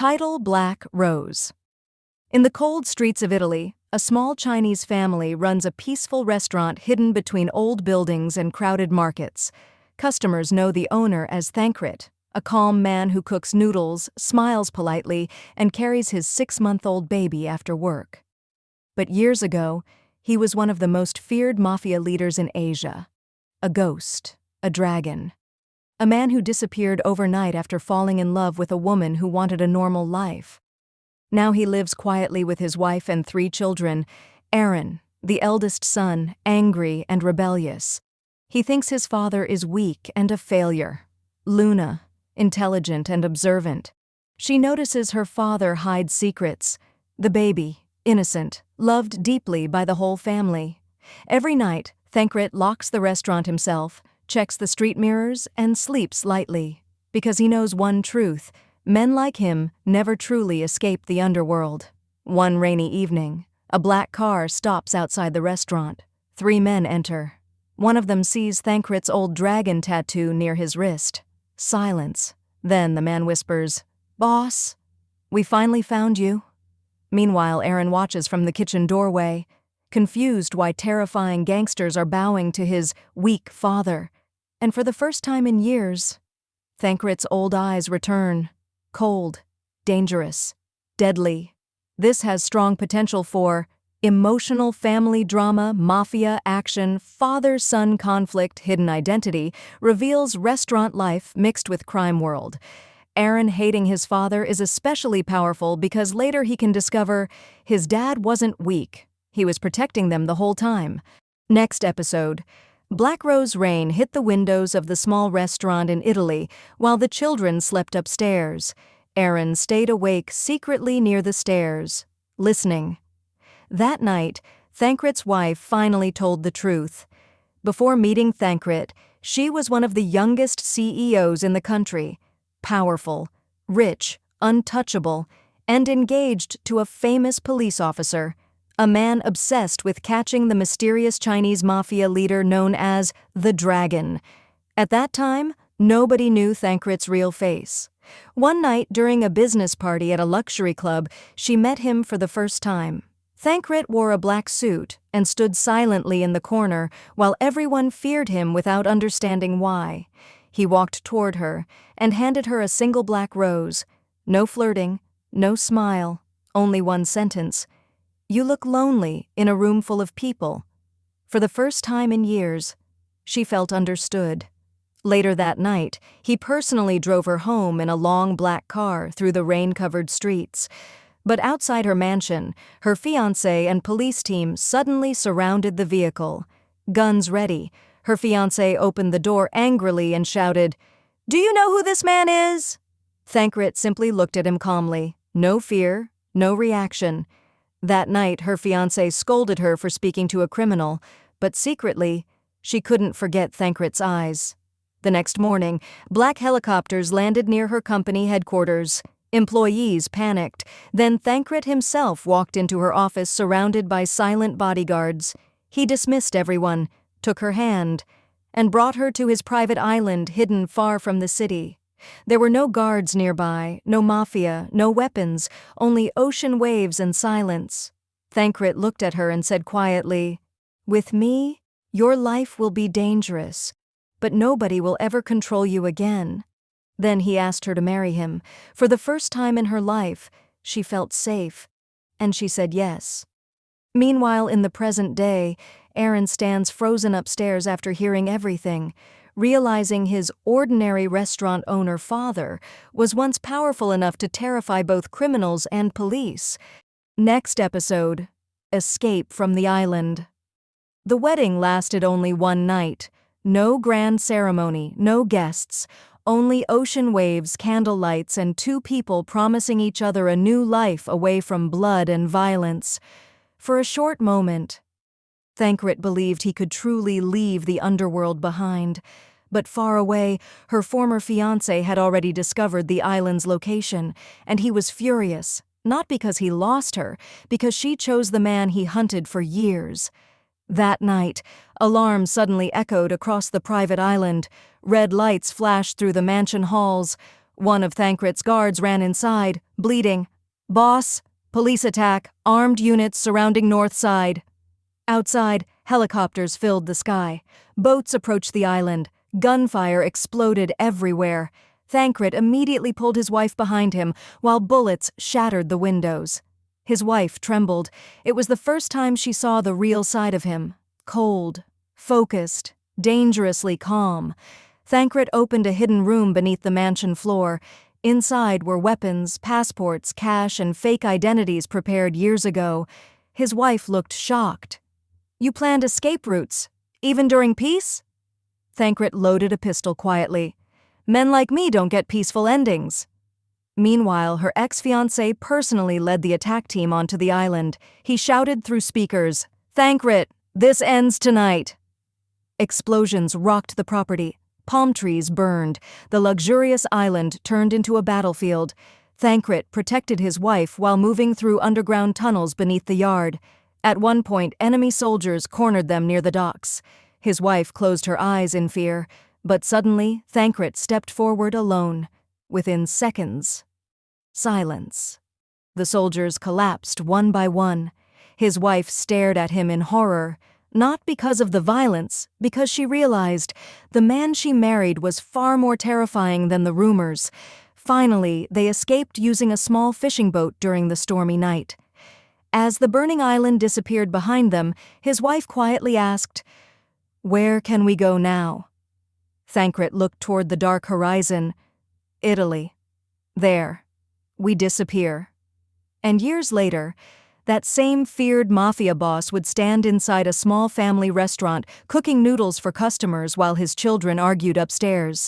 Title: Black Rose. In the cold streets of Italy, a small Chinese family runs a peaceful restaurant hidden between old buildings and crowded markets. Customers know the owner as Thankrit, a calm man who cooks noodles, smiles politely, and carries his 6-month-old baby after work. But years ago, he was one of the most feared mafia leaders in Asia. A ghost, a dragon. A man who disappeared overnight after falling in love with a woman who wanted a normal life. Now he lives quietly with his wife and 3 children. Aaron, the eldest son, angry and rebellious. He thinks his father is weak and a failure. Luna, intelligent and observant. She notices her father hide secrets. The baby, innocent, loved deeply by the whole family. Every night, Thankrit locks the restaurant himself, checks the street mirrors, and sleeps lightly. Because he knows one truth: men like him never truly escape the underworld. One rainy evening, a black car stops outside the restaurant. 3 men enter. One of them sees Thankrit's old dragon tattoo near his wrist. Silence. Then the man whispers, "Boss, we finally found you." Meanwhile, Aaron watches from the kitchen doorway, confused why terrifying gangsters are bowing to his weak father. And for the first time in years, Thankrit's old eyes return. Cold, dangerous, deadly. This has strong potential for emotional family drama, mafia action, father-son conflict, hidden identity, reveals restaurant life mixed with crime world. Aaron hating his father is especially powerful because later he can discover his dad wasn't weak. He was protecting them the whole time. Next episode. Black Rose rain hit the windows of the small restaurant in Italy while the children slept upstairs. Aaron stayed awake secretly near the stairs, listening. That night, Thankrit's wife finally told the truth. Before meeting Thankrit, she was one of the youngest CEOs in the country, powerful, rich, untouchable, and engaged to a famous police officer. A man obsessed with catching the mysterious Chinese mafia leader known as the Dragon. At that time, nobody knew Thankrit's real face. One night during a business party at a luxury club, she met him for the first time. Thankrit wore a black suit and stood silently in the corner while everyone feared him without understanding why. He walked toward her and handed her a single black rose. No flirting, no smile, only one sentence. "You look lonely in a room full of people." For the first time in years, she felt understood. Later that night, he personally drove her home in a long black car through the rain-covered streets. But outside her mansion, her fiancé and police team suddenly surrounded the vehicle. Guns ready, her fiancé opened the door angrily and shouted, "Do you know who this man is?" Thankrit simply looked at him calmly. No fear, no reaction. That night, her fiancé scolded her for speaking to a criminal, but secretly, she couldn't forget Thankrit's eyes. The next morning, black helicopters landed near her company headquarters. Employees panicked. Then Thankrit himself walked into her office surrounded by silent bodyguards. He dismissed everyone, took her hand, and brought her to his private island hidden far from the city. There were no guards nearby, no mafia, no weapons, only ocean waves and silence. Thankrit looked at her and said quietly, "With me, your life will be dangerous, but nobody will ever control you again." Then he asked her to marry him. For the first time in her life, she felt safe, and she said yes. Meanwhile, in the present day, Aaron stands frozen upstairs after hearing everything, realizing his ordinary restaurant owner father was once powerful enough to terrify both criminals and police. Next episode, Escape from the Island. The wedding lasted only one night. No grand ceremony, no guests, only ocean waves, candle lights, and 2 people promising each other a new life away from blood and violence. For a short moment, Thankrit believed he could truly leave the underworld behind. But far away, her former fiancé had already discovered the island's location, and he was furious, not because he lost her, because she chose the man he hunted for years. That night, alarms suddenly echoed across the private island. Red lights flashed through the mansion halls. One of Thancred's guards ran inside, bleeding. "Boss, police attack, armed units surrounding North Side." Outside, helicopters filled the sky. Boats approached the island. Gunfire exploded everywhere. Thancred immediately pulled his wife behind him, while bullets shattered the windows. His wife trembled. It was the first time she saw the real side of him. Cold, focused, dangerously calm. Thancred opened a hidden room beneath the mansion floor. Inside were weapons, passports, cash, and fake identities prepared years ago. His wife looked shocked. "You planned escape routes, even during peace?" Thancred loaded a pistol quietly. "Men like me don't get peaceful endings." Meanwhile, her ex-fiancé personally led the attack team onto the island. He shouted through speakers, "Thancred, this ends tonight." Explosions rocked the property. Palm trees burned. The luxurious island turned into a battlefield. Thancred protected his wife while moving through underground tunnels beneath the yard. At one point, enemy soldiers cornered them near the docks. His wife closed her eyes in fear, but suddenly Thancred stepped forward alone. Within seconds, silence. The soldiers collapsed one by one. His wife stared at him in horror, not because of the violence, because she realized the man she married was far more terrifying than the rumors. Finally, they escaped using a small fishing boat during the stormy night. As the burning island disappeared behind them, his wife quietly asked, "Where can we go now?" Thancred looked toward the dark horizon. "Italy. There. We disappear." And years later, that same feared mafia boss would stand inside a small family restaurant, cooking noodles for customers while his children argued upstairs.